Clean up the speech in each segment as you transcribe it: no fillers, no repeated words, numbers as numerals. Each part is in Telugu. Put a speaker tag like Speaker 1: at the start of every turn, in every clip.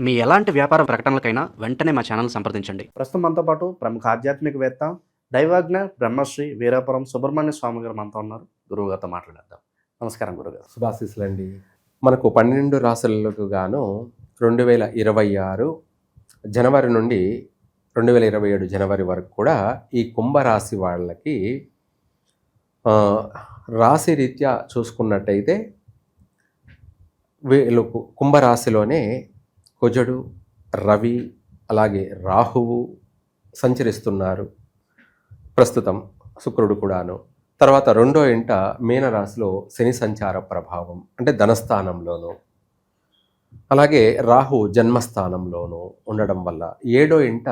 Speaker 1: మీ ఎలాంటి వ్యాపార ప్రకటనలకైనా వెంటనే మా ఛానల్ సంప్రదించండి.
Speaker 2: ప్రస్తుతం మనతో పాటు ప్రముఖ ఆధ్యాత్మికవేత్త దైవాజ్ఞ బ్రహ్మశ్రీ వీరాపురం సుబ్రహ్మణ్య స్వామి గారు మనతో ఉన్నారు. గురువు గారితో మాట్లాడేద్దాం. నమస్కారం గురుగారు.
Speaker 3: శుభాశీస్సులండి. మనకు 12 రాశులకు గాను 2026 జనవరి నుండి 2027 జనవరి వరకు కూడా ఈ కుంభరాశి వాళ్ళకి రాశి రీత్యా చూసుకున్నట్టయితే వీళ్ళు కుంభరాశిలోనే కుజుడు, రవి, అలాగే రాహువు సంచరిస్తున్నారు. ప్రస్తుతం శుక్రుడు కూడాను. తర్వాత రెండో ఇంట మీనరాశిలో శని సంచార ప్రభావం, అంటే ధనస్థానంలోనూ, అలాగే రాహు జన్మస్థానంలోనూ ఉండడం వల్ల ఏడో ఇంట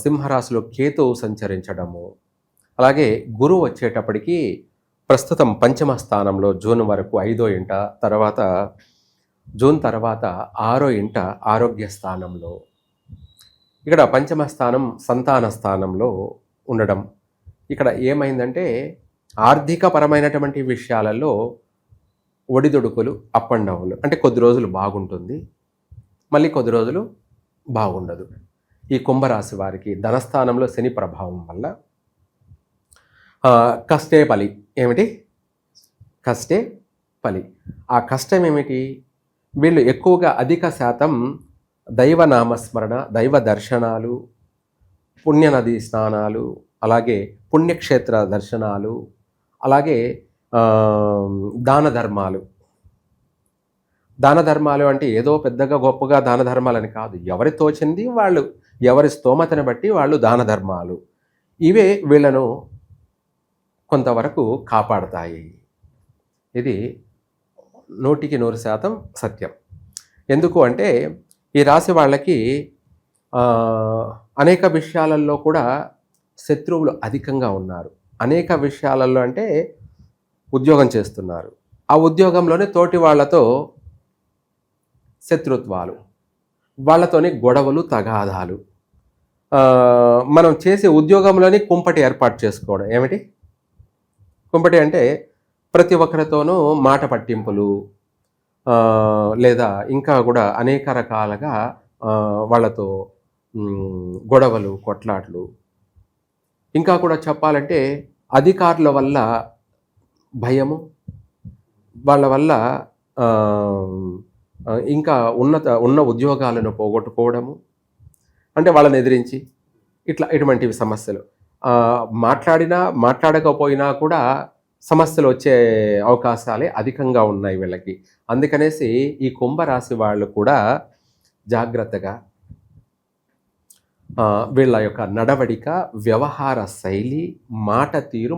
Speaker 3: సింహరాశిలో కేతువు సంచరించడము, అలాగే గురువు వచ్చేటప్పటికి ప్రస్తుతం పంచమ స్థానంలో జూన్ వరకు 5వ ఇంట, తర్వాత జూన్ తర్వాత 6వ ఇంట ఆరోగ్య స్థానంలో, ఇక్కడ పంచమ స్థానం సంతాన స్థానంలో ఉండడం. ఇక్కడ ఏమైందంటే ఆర్థిక పరమైనటువంటి విషయాలలో ఒడిదుడుకులు, అప్ అండ్ డౌన్లు, అంటే కొద్ది రోజులు బాగుంటుంది, మళ్ళీ కొద్ది రోజులు బాగుండదు. ఈ కుంభరాశి వారికి ధనస్థానంలో శని ప్రభావం వల్ల కష్టే ఫలి. ఏమిటి కష్టే ఫలి? ఆ కష్టం ఏమిటి? వీళ్ళు ఎక్కువగా అధిక శాతం దైవ నామస్మరణ, దైవ దర్శనాలు, పుణ్యనది స్నానాలు, అలాగే పుణ్యక్షేత్ర దర్శనాలు, అలాగే దాన ధర్మాలు. దాన ధర్మాలు అంటే ఏదో పెద్దగా గొప్పగా దాన ధర్మాలని కాదు, ఎవరి తోచింది వాళ్ళు, ఎవరి స్తోమతను బట్టి వాళ్ళు దాన ధర్మాలు. ఇవే వీళ్ళను కొంతవరకు కాపాడతాయి. ఇది 100% సత్యం. ఎందుకు అంటే ఈ రాశి వాళ్ళకి అనేక విషయాలలో కూడా శత్రువులు అధికంగా ఉన్నారు. అనేక విషయాలలో అంటే ఉద్యోగం చేస్తున్నారు, ఆ ఉద్యోగంలోనే తోటి వాళ్ళతో శత్రుత్వాలు, వాళ్ళతోనే గొడవలు, తగాదాలు, మనం చేసే ఉద్యోగంలోనే కుంపటి ఏర్పాటు చేసుకోవడం. ఏమిటి కుంపటి అంటే? ప్రతి ఒక్కరితోనూ మాట పట్టింపులు, లేదా ఇంకా కూడా అనేక రకాలుగా వాళ్ళతో గొడవలు, కొట్లాట్లు. ఇంకా కూడా చెప్పాలంటే అధికారుల వల్ల భయము, వాళ్ళ వల్ల ఇంకా ఉన్న ఉద్యోగాలను పోగొట్టుకోవడము, అంటే వాళ్ళని ఎదిరించి ఇటువంటివి సమస్యలు. మాట్లాడినా మాట్లాడకపోయినా కూడా సమస్యలు వచ్చే అవకాశాలే అధికంగా ఉన్నాయి వీళ్ళకి. అందుకనేసి ఈ కుంభరాశి వాళ్ళు కూడా జాగ్రత్తగా వీళ్ళ యొక్క నడవడిక, వ్యవహార శైలి, మాట తీరు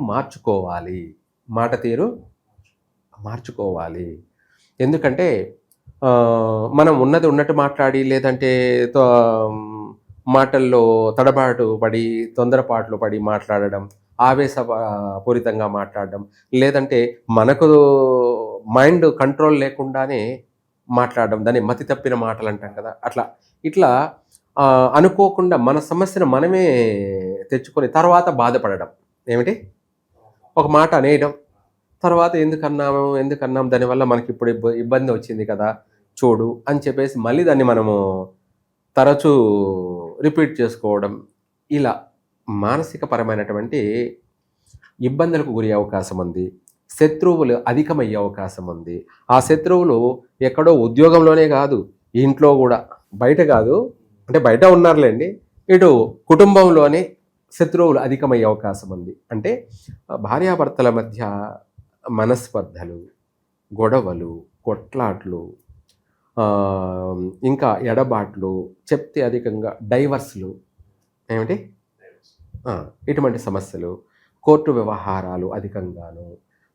Speaker 3: మార్చుకోవాలి. ఎందుకంటే మనం ఉన్నది ఉన్నట్టు మాట్లాడి, లేదంటే మాటల్లో తడబాటు పడి, తొందరపాట్లు పడి మాట్లాడడం, ఆవేశపూరితంగా మాట్లాడడం, లేదంటే మనకు మైండ్ కంట్రోల్ లేకుండానే మాట్లాడడం, దాన్ని మతి తప్పిన మాటలు అంటాం కదా, ఇట్లా అనుకోకుండా మన సమస్యను మనమే తెచ్చుకొని తర్వాత బాధపడడం. ఏమిటి? ఒక మాట అనేయడం, తర్వాత ఎందుకన్నాం దానివల్ల మనకి ఇప్పుడు ఇబ్బంది వచ్చింది కదా చూడు అని చెప్పేసి మళ్ళీ దాన్ని మనము తరచూ రిపీట్ చేసుకోవడం. ఇలా మానసిక పరమైనటువంటి ఇబ్బందులకు గురి అవకాశం ఉంది. శత్రువులు అధికమయ్యే అవకాశం ఉంది. ఆ శత్రువులు ఎక్కడో ఉద్యోగంలోనే కాదు, ఇంట్లో కూడా, బయట కాదు, అంటే బయట ఉన్నారులేండి, ఇటు కుటుంబంలోనే శత్రువులు అధికమయ్యే అవకాశం ఉంది. అంటే భార్యాభర్తల మధ్య మనస్పర్ధలు, గొడవలు, కొట్లాట్లు, ఇంకా ఎడబాట్లు, చెప్తే అధికంగా డైవర్స్లు, ఏమిటి ఇటువంటి సమస్యలు, కోర్టు వ్యవహారాలు అధికంగాను,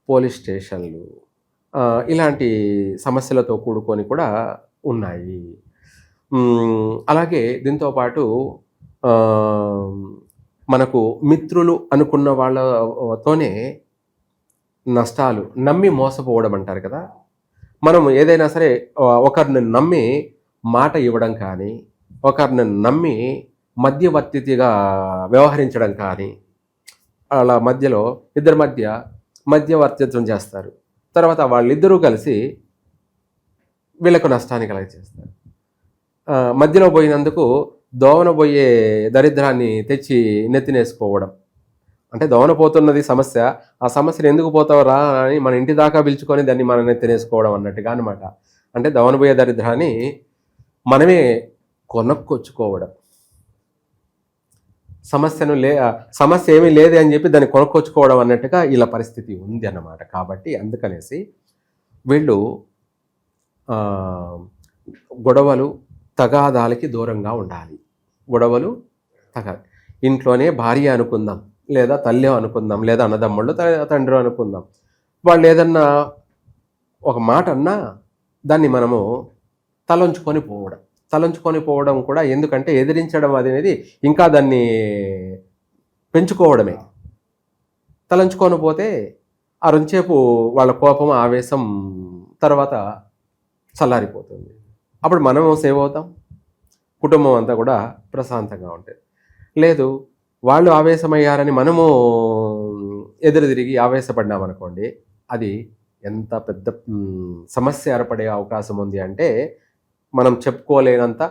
Speaker 3: పోలీస్ స్టేషన్లు, ఇలాంటి సమస్యలతో కూడుకొని కూడా ఉన్నాయి. అలాగే దీంతోపాటు మనకు మిత్రులు అనుకున్న వాళ్ళతోనే నష్టాలు, నమ్మి మోసపోవడం అంటారు కదా. మనం ఏదైనా సరే ఒకరిని నమ్మి మాట ఇవ్వడం కానీ, ఒకరిని నమ్మి మధ్యవర్తిగా వ్యవహరించడం కానీ, అలా మధ్యలో ఇద్దరి మధ్యవర్తిత్వం చేస్తారు. తర్వాత వాళ్ళిద్దరూ కలిసి వీళ్ళకు నష్టాన్ని కలగచేస్తారు. మధ్యలో పోయినందుకు దోవన పోయే దరిద్రాన్ని తెచ్చి నెత్తినేసుకోవడం. అంటే దోవన పోతున్నది సమస్య, ఆ సమస్యను ఎందుకు పోతావురా అని మన ఇంటి దాకా పిలుచుకొని దాన్ని మనం నెత్తినేసుకోవడం అన్నట్టుగా అనమాట. అంటే దోవన పోయే దరిద్రాన్ని మనమే కొనుక్కొచ్చుకోవడం. సమస్య ఏమీ లేదే అని చెప్పి దాన్ని కొనుక్కొచ్చుకోవడం అన్నట్టుగా ఇలా పరిస్థితి ఉంది అన్నమాట. కాబట్టి అందుకనేసి వీళ్ళు గొడవలు తగాదాలకి దూరంగా ఉండాలి. గొడవలు ఇంట్లోనే భార్య అనుకుందాం, లేదా తల్లి అనుకుందాం, లేదా అన్నదమ్ముళ్ళు తండ్రి అనుకుందాం, వాళ్ళు ఏదన్నా ఒక మాట అన్నా దాన్ని మనము తలంచుకొని పోవడం కూడా. ఎందుకంటే ఎదిరించడం అనేది ఇంకా దాన్ని పెంచుకోవడమే. తలంచుకొని పోతే ఆ రెంచేపు వాళ్ళ కోపం ఆవేశం తర్వాత చల్లారిపోతుంది. అప్పుడు మనము సేవ్ అవుతాం, కుటుంబం అంతా కూడా ప్రశాంతంగా ఉంటుంది. లేదు వాళ్ళు ఆవేశమయ్యారని మనము ఎదురు తిరిగి ఆవేశపడ్డామనుకోండి, అది ఎంత పెద్ద సమస్య ఏర్పడే అవకాశం ఉంది అంటే మనం చెప్పుకోలేనంత,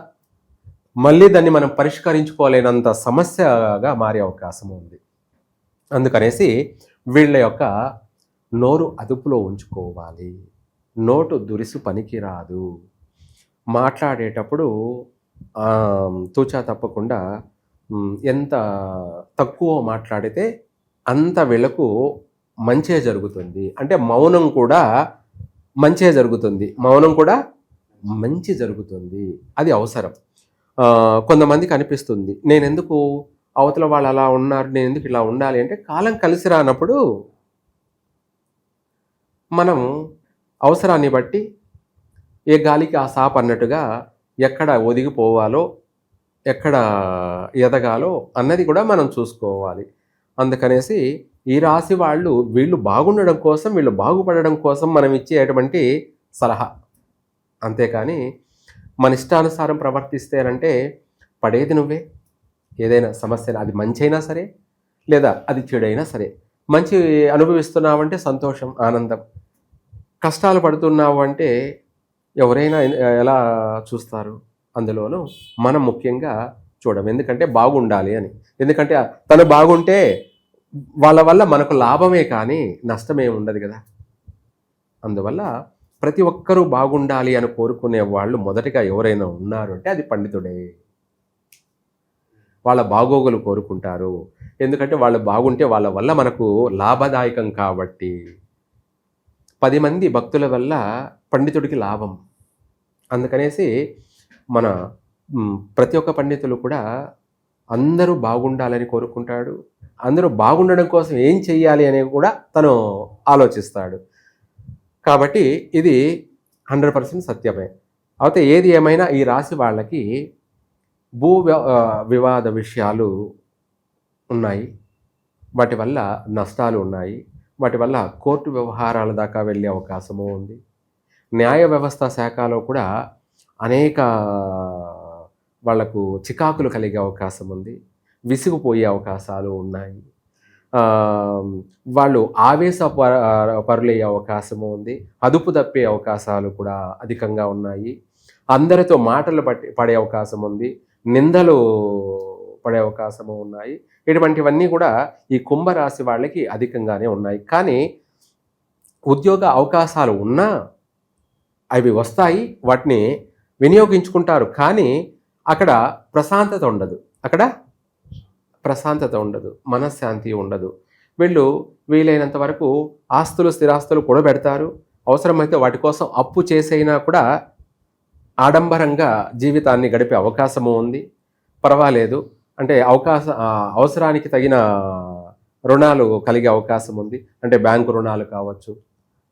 Speaker 3: మళ్ళీ దాన్ని మనం పరిష్కరించుకోలేనంత సమస్యగా మారే అవకాశం ఉంది. అందుకనేసి వీళ్ళ యొక్క నోరు అదుపులో ఉంచుకోవాలి. నోటు దురుసు పనికిరాదు. మాట్లాడేటప్పుడు తూచా తప్పకుండా ఎంత తక్కువ మాట్లాడితే అంత వీళ్ళకు మంచే జరుగుతుంది. అంటే మౌనం కూడా మంచే జరుగుతుంది, మౌనం కూడా మంచి జరుగుతుంది. అది అవసరం. కొంతమందికి అనిపిస్తుంది, నేను ఎందుకు అవతల వాళ్ళు అలా ఉన్నారు, నేను ఎందుకు ఇలా ఉండాలి అంటే, కాలం కలిసి రానప్పుడు మనం అవసరాన్ని బట్టి ఏ గాలికి ఆ సాప్ అన్నట్టుగా ఎక్కడ ఒదిగిపోవాలో, ఎక్కడ ఎదగాలో అన్నది కూడా మనం చూసుకోవాలి. అందుకనేసి ఈ రాశి వాళ్ళు వీళ్ళు బాగుండడం కోసం, వీళ్ళు బాగుపడడం కోసం మనం ఇచ్చేటువంటి సలహా. అంతేకాని మన ఇష్టానుసారం ప్రవర్తిస్తేనంటే పడేది నువ్వే. ఏదైనా సమస్య, అది మంచి అయినా సరే లేదా అది చెడైనా సరే, మంచి అనుభవిస్తున్నావంటే సంతోషం, ఆనందం. కష్టాలు పడుతున్నావు అంటే ఎవరైనా ఎలా చూస్తారు? అందులోనూ మనం ముఖ్యంగా చూడం. ఎందుకంటే బాగుండాలి అని. ఎందుకంటే తను బాగుంటే వాళ్ళ వల్ల మనకు లాభమే కానీ నష్టమే ఉండదు కదా. అందువల్ల ప్రతి ఒక్కరూ బాగుండాలి అని కోరుకునే వాళ్ళు మొదటిగా ఎవరైనా ఉన్నారు అంటే అది పండితుడే. వాళ్ళ బాగోగులు కోరుకుంటారు. ఎందుకంటే వాళ్ళు బాగుంటే వాళ్ళ వల్ల మనకు లాభదాయకం కాబట్టి. 10 మంది భక్తుల వల్ల పండితుడికి లాభం. అందుకనేసి మన ప్రతి ఒక్క పండితులు కూడా అందరూ బాగుండాలని కోరుకుంటాడు. అందరూ బాగుండడం కోసం ఏం చెయ్యాలి అనేది కూడా తను ఆలోచిస్తాడు. కాబట్టి ఇది 100% సత్యమే. అయితే ఏది ఏమైనా ఈ రాశి వాళ్ళకి భూ వివాద విషయాలు ఉన్నాయి, వాటి వల్ల నష్టాలు ఉన్నాయి, వాటి వల్ల కోర్టు వ్యవహారాల దాకా వెళ్ళే అవకాశము ఉంది. న్యాయ వ్యవస్థ శాఖలో కూడా అనేక వాళ్లకు చికాకులు కలిగే అవకాశం ఉంది, విసిగిపోయే అవకాశాలు ఉన్నాయి. వాళ్ళు పరులయ్యే అవకాశము ఉంది, అదుపు తప్పే అవకాశాలు కూడా అధికంగా ఉన్నాయి. అందరితో మాటలు పడే అవకాశం ఉంది, నిందలు పడే అవకాశము ఉన్నాయి. ఇటువంటివన్నీ కూడా ఈ కుంభరాశి వాళ్ళకి అధికంగానే ఉన్నాయి. కానీ ఉద్యోగ అవకాశాలు ఉన్నా అవి వస్తాయి, వాటిని వినియోగించుకుంటారు. కానీ అక్కడ ప్రశాంతత ఉండదు, మనశ్శాంతి ఉండదు. వీళ్ళు వీలైనంత వరకు ఆస్తులు స్థిరాస్తులు కూడా పెడతారు. అవసరమైతే వాటి కోసం అప్పు చేసైనా కూడా ఆడంబరంగా జీవితాన్ని గడిపే అవకాశము ఉంది. పర్వాలేదు అంటే అవసరానికి తగిన రుణాలు కలిగే అవకాశం ఉంది. అంటే బ్యాంకు రుణాలు కావచ్చు,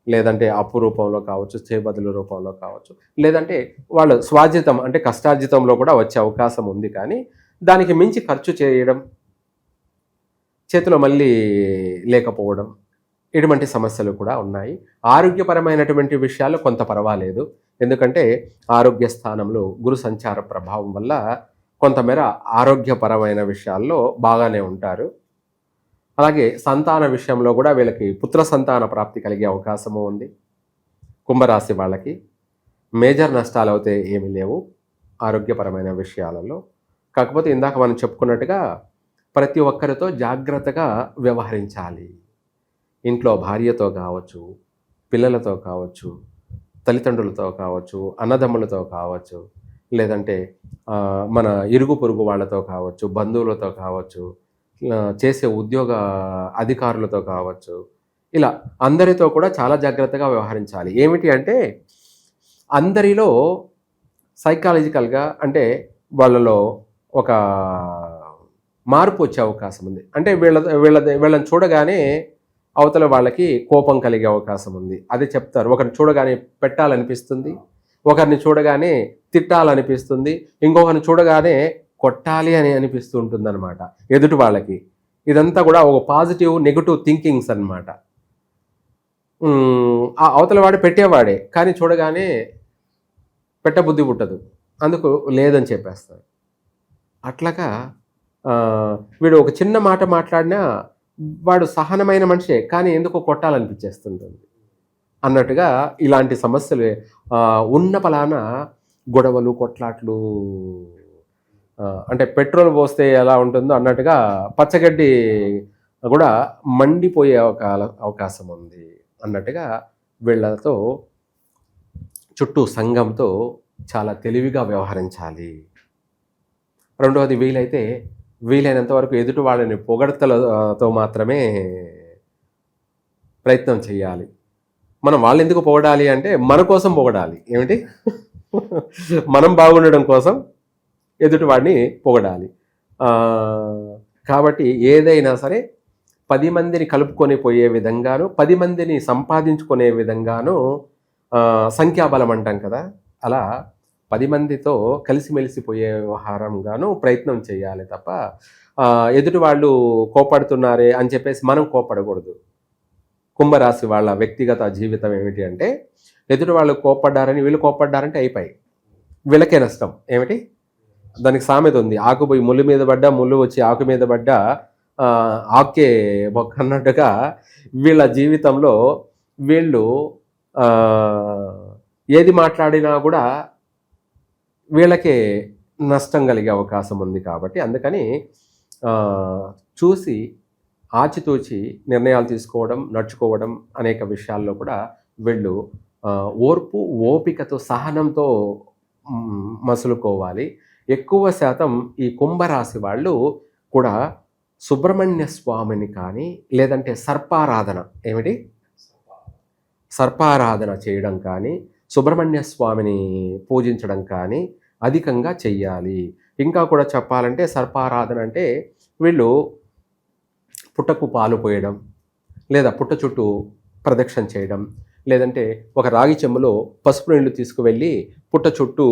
Speaker 3: లేదంటే అప్పు రూపంలో కావచ్చు, చేబదులు రూపంలో కావచ్చు, లేదంటే వాళ్ళు స్వార్జితం అంటే కష్టార్జితంలో కూడా వచ్చే అవకాశం ఉంది. కానీ దానికి మించి ఖర్చు చేయడం, చేతిలో మళ్ళీ లేకపోవడం, ఇటువంటి సమస్యలు కూడా ఉన్నాయి. ఆరోగ్యపరమైనటువంటి విషయాలు కొంత పర్వాలేదు. ఎందుకంటే ఆరోగ్య స్థానంలో గురు సంచార ప్రభావం వల్ల కొంతమేర ఆరోగ్యపరమైన విషయాల్లో బాగానే ఉంటారు. అలాగే సంతాన విషయంలో కూడా వీళ్ళకి పుత్ర సంతాన ప్రాప్తి కలిగే అవకాశము ఉంది. కుంభరాశి వాళ్ళకి మేజర్ నష్టాలు అయితే ఏమీ లేవు. ఆరోగ్యపరమైన విషయాలలో. కాకపోతే ఇందాక మనం చెప్పుకున్నట్టుగా ప్రతి ఒక్కరితో జాగ్రత్తగా వ్యవహరించాలి. ఇంట్లో భార్యతో కావచ్చు, పిల్లలతో కావచ్చు, తల్లిదండ్రులతో కావచ్చు, అన్నదమ్ములతో కావచ్చు, లేదంటే మన ఇరుగు పొరుగు వాళ్ళతో కావచ్చు, బంధువులతో కావచ్చు, చేసే ఉద్యోగ అధికారులతో కావచ్చు, ఇలా అందరితో కూడా చాలా జాగ్రత్తగా వ్యవహరించాలి. ఏమిటి అంటే అందరిలో సైకాలజికల్గా అంటే వాళ్ళలో ఒక మార్పు వచ్చే అవకాశం ఉంది. అంటే వీళ్ళని చూడగానే అవతల వాళ్ళకి కోపం కలిగే అవకాశం ఉంది. అది చెప్తారు. ఒకరిని చూడగానే పెట్టాలనిపిస్తుంది, ఒకరిని చూడగానే తిట్టాలనిపిస్తుంది, ఇంకొకరిని చూడగానే కొట్టాలి అని అనిపిస్తూ ఉంటుంది అనమాట ఎదుటి వాళ్ళకి. ఇదంతా కూడా ఒక పాజిటివ్ నెగటివ్ థింకింగ్స్ అనమాట. ఆ అవతల వాడు పెట్టేవాడే, కానీ చూడగానే పెట్టబుద్ధి పుట్టదు, అందుకు లేదని చెప్పేస్తారు. అట్లాగా వీడు ఒక చిన్న మాట మాట్లాడినా వాడు సహనమైన మనిషే, కానీ ఎందుకో కొట్టాలనిపించేస్తుంటుంది అన్నట్టుగా ఇలాంటి సమస్యలు ఉన్న పలాన గొడవలు కొట్లాట్లు, అంటే పెట్రోల్ పోస్తే ఎలా ఉంటుందో అన్నట్టుగా పచ్చగడ్డి కూడా మండిపోయే అవకాశం ఉంది అన్నట్టుగా వీళ్ళతో చుట్టూ సంఘంతో చాలా తెలివిగా వ్యవహరించాలి. రెండవది, వీలైనంత వరకు ఎదుటి వాళ్ళని పొగడతలతో మాత్రమే ప్రయత్నం చేయాలి. మనం వాళ్ళు ఎందుకు పొగడాలి అంటే మన కోసం పొగడాలి. ఏమిటి, మనం బాగుండడం కోసం ఎదుటి వాడిని పొగడాలి. కాబట్టి ఏదైనా సరే 10 మందిని కలుపుకొని పోయే విధంగాను, 10 మందిని సంపాదించుకునే విధంగాను సంఖ్యాబలం అంటాం కదా, అలా 10 మందితో కలిసిమెలిసిపోయే వ్యవహారంగాను ప్రయత్నం చేయాలి తప్ప ఎదుటి వాళ్ళు కోపడుతున్నారే అని చెప్పేసి మనం కోపడకూడదు. కుంభరాశి వాళ్ళ వ్యక్తిగత జీవితం ఏమిటి అంటే ఎదుటి వాళ్ళు కోపడ్డారని వీళ్ళు కోపడ్డారంటే అయిపోయి వీళ్ళకే నష్టం. ఏమిటి, దానికి సామెత ఉంది, ఆకు పోయి ముళ్ళు మీద పడ్డా, ముళ్ళు వచ్చి ఆకు మీద పడ్డా ఆకే మొక్క అన్నట్టుగా వీళ్ళ జీవితంలో వీళ్ళు ఏది మాట్లాడినా కూడా వీళ్ళకే నష్టం కలిగే అవకాశం ఉంది. కాబట్టి అందుకని చూసి ఆచితూచి నిర్ణయాలు తీసుకోవడం, నడుచుకోవడం అనేక విషయాల్లో కూడా వీళ్ళు ఓర్పు ఓపికతో సహనంతో మసులుకోవాలి. ఎక్కువ శాతం ఈ కుంభరాశి వాళ్ళు కూడా సుబ్రహ్మణ్య స్వామిని కానీ లేదంటే సర్పారాధన, ఏమిటి సర్పారాధన చేయడం కానీ సుబ్రహ్మణ్య స్వామిని పూజించడం కానీ అధికంగా చెయ్యాలి. ఇంకా కూడా చెప్పాలంటే సర్పారాధన అంటే వీళ్ళు పుట్టకు పాలు పోయడం, లేదా పుట్ట చుట్టూ ప్రదక్షిణ చేయడం, లేదంటే ఒక రాగి చెంబులో పసుపు నీళ్లు తీసుకువెళ్ళి పుట్ట చుట్టూ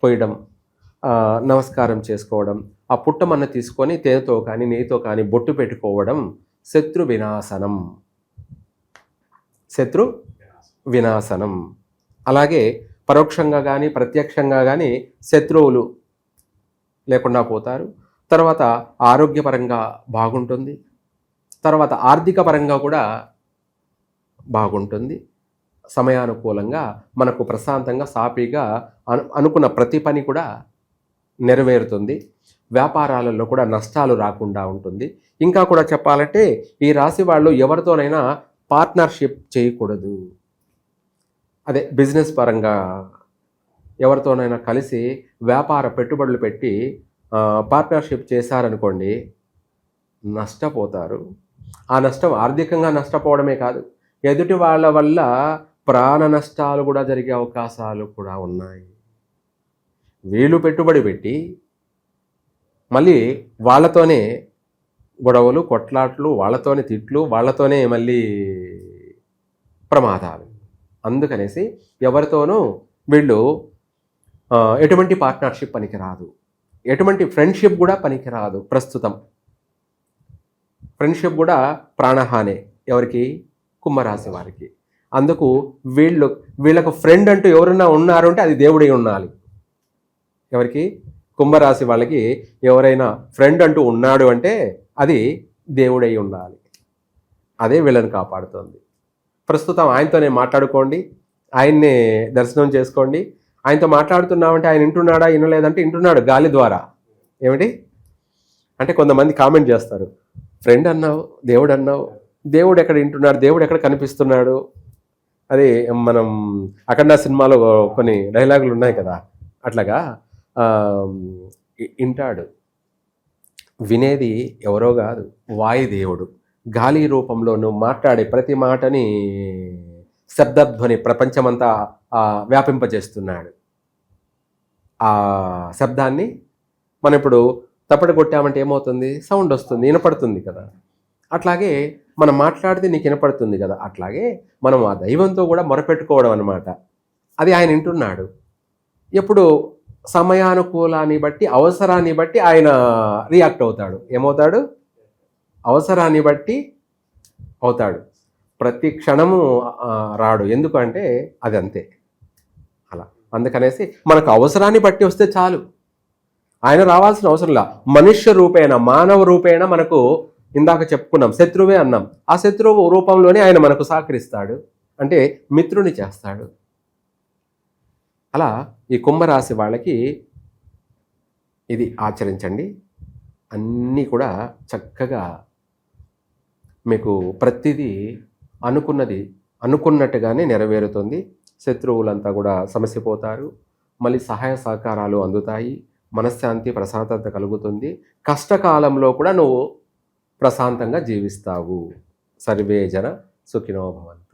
Speaker 3: పోయడం, నమస్కారం చేసుకోవడం, ఆ పుట్టమన్న తీసుకొని తేనెతో కానీ నెయ్యితో కానీ బొట్టు పెట్టుకోవడం శత్రు వినాశనం. అలాగే పరోక్షంగా కానీ ప్రత్యక్షంగా కానీ శత్రువులు లేకుండా పోతారు. తర్వాత ఆరోగ్యపరంగా బాగుంటుంది, తర్వాత ఆర్థిక పరంగా కూడా బాగుంటుంది. సమయానుకూలంగా మనకు ప్రశాంతంగా సాఫీగా అనుకున్న ప్రతి పని కూడా నెరవేరుతుంది. వ్యాపారాలలో కూడా నష్టాలు రాకుండా ఉంటుంది. ఇంకా కూడా చెప్పాలంటే ఈ రాశి వాళ్ళు ఎవరితోనైనా పార్ట్నర్షిప్ చేయకూడదు. అదే బిజినెస్ పరంగా ఎవరితోనైనా కలిసి వ్యాపార పెట్టుబడులు పెట్టి పార్ట్నర్షిప్ చేశారనుకోండి, నష్టపోతారు. ఆ నష్టం ఆర్థికంగా నష్టపోవడమే కాదు, ఎదుటి వాళ్ళ వల్ల ప్రాణ నష్టాలు కూడా జరిగే అవకాశాలు కూడా ఉన్నాయి. వీళ్ళు పెట్టుబడి పెట్టి మళ్ళీ వాళ్ళతోనే గొడవలు, కొట్లాట్లు, వాళ్ళతోనే తిట్లు, వాళ్ళతోనే మళ్ళీ ప్రమాదాలు. అందుకనేసి ఎవరితోనూ వీళ్ళు ఎటువంటి పార్ట్నర్షిప్ పనికిరాదు, ఎటువంటి ఫ్రెండ్షిప్ కూడా పనికిరాదు. ప్రస్తుతం ఫ్రెండ్షిప్ కూడా ప్రాణహానే ఎవరికి, కుంభరాశి వారికి. అందుకు వీళ్ళకు ఫ్రెండ్ అంటూ ఎవరైనా ఉన్నారు అంటే అది దేవుడై ఉండాలి. ఎవరికి, కుంభరాశి వాళ్ళకి ఎవరైనా ఫ్రెండ్ అంటూ ఉన్నాడు అంటే అది దేవుడై ఉండాలి. అదే వీళ్ళని కాపాడుతుంది. ప్రస్తుతం ఆయనతోనే మాట్లాడుకోండి, ఆయన్నే దర్శనం చేసుకోండి, ఆయనతో మాట్లాడుతున్నామంటే ఆయన వింటున్నాడా వినలేదంటే వింటున్నాడు గాలి ద్వారా. ఏమిటి అంటే కొంతమంది కామెంట్ చేస్తారు, ఫ్రెండ్ అన్నావు, దేవుడు అన్నావు, దేవుడు ఎక్కడ వింటున్నాడు, దేవుడు ఎక్కడ కనిపిస్తున్నాడు. అది మనం అఖండ సినిమాలో కొన్ని డైలాగులు ఉన్నాయి కదా, అట్లాగా వింటాడు. వినేది ఎవరో కాదు, వాయుదేవుడు. గాలి రూపంలోనూ మాట్లాడే ప్రతి మాటని శబ్దధ్వని ప్రపంచమంతా వ్యాపింపజేస్తున్నాడు. ఆ శబ్దాన్ని మనం ఇప్పుడు తప్పటి కొట్టామంటే ఏమవుతుంది, సౌండ్ వస్తుంది, వినపడుతుంది కదా. అట్లాగే మనం మాట్లాడితే నీకు వినపడుతుంది కదా. అట్లాగే మనం ఆ దైవంతో కూడా మొరపెట్టుకోవడం అనమాట. అది ఆయన వింటున్నాడు. ఎప్పుడు సమయానుకూలాన్ని బట్టి, అవసరాన్ని బట్టి ఆయన రియాక్ట్ అవుతాడు. ఏమవుతాడు, అవసరాన్ని బట్టి అవుతాడు. ప్రతి క్షణము రాడు. ఎందుకంటే అది అంతే అలా. అందుకనేసి మనకు అవసరాన్ని బట్టి వస్తే చాలు, ఆయన రావాల్సిన అవసరంలా. మనుష్య రూపేణ, మానవ రూపేణ మనకు ఇందాక చెప్పుకున్నాం, శత్రువే అన్నాం. ఆ శత్రువు రూపంలోనే ఆయన మనకు సహకరిస్తాడు, అంటే మిత్రుని చేస్తాడు. అలా ఈ కుంభరాశి వాళ్ళకి ఇది ఆచరించండి. అన్నీ కూడా చక్కగా మీకు ప్రతిదీ అనుకున్నట్టుగానే నెరవేరుతుంది. శత్రువులంతా కూడా సమసిపోతారు. మళ్ళీ సహాయ సహకారాలు అందుతాయి. మనశ్శాంతి, ప్రశాంతత కలుగుతుంది. కష్టకాలంలో కూడా నువ్వు ప్రశాంతంగా జీవిస్తావు. సర్వే జన సుఖినో భవంతు.